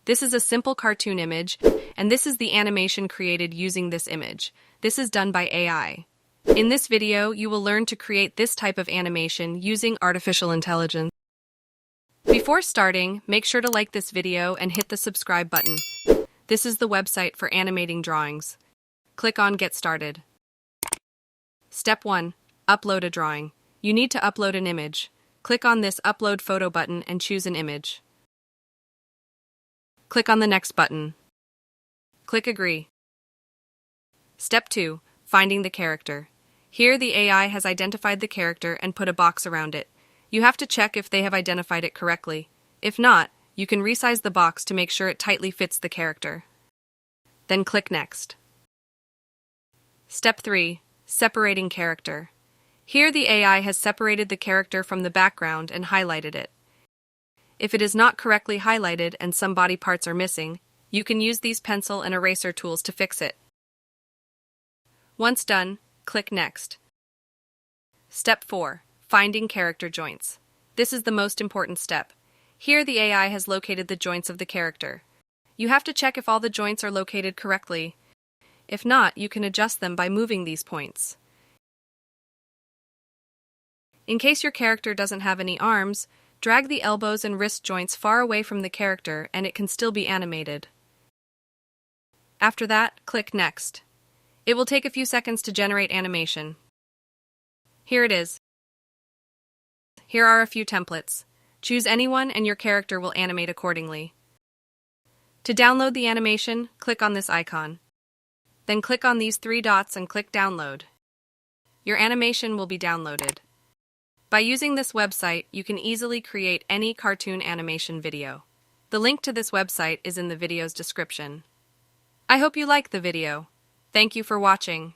This is a simple cartoon image, and this is the animation created using this image. This is done by AI. In this video, you will learn to create this type of animation using artificial intelligence. Before starting, make sure to like this video and hit the subscribe button. This is the website for animating drawings. Click on Get Started. Step 1. Upload a drawing. You need to upload an image. Click on this Upload Photo button and choose an image. Click on the Next button. Click Agree. Step 2. Finding the character. Here the AI has identified the character and put a box around it. You have to check if they have identified it correctly. If not, you can resize the box to make sure it tightly fits the character. Then click Next. Step 3. Separating character. Here the AI has separated the character from the background and highlighted it. If it is not correctly highlighted and some body parts are missing, you can use these pencil and eraser tools to fix it. Once done, click Next. Step 4. Finding character joints. This is the most important step. Here the AI has located the joints of the character. You have to check if all the joints are located correctly. If not, you can adjust them by moving these points. In case your character doesn't have any arms, drag the elbows and wrist joints far away from the character and it can still be animated. After that, click Next. It will take a few seconds to generate animation. Here it is. Here are a few templates. Choose any one and your character will animate accordingly. To download the animation, click on this icon. Then click on these 3 dots and click Download. Your animation will be downloaded. By using this website, you can easily create any cartoon animation video. The link to this website is in the video's description. I hope you like the video. Thank you for watching.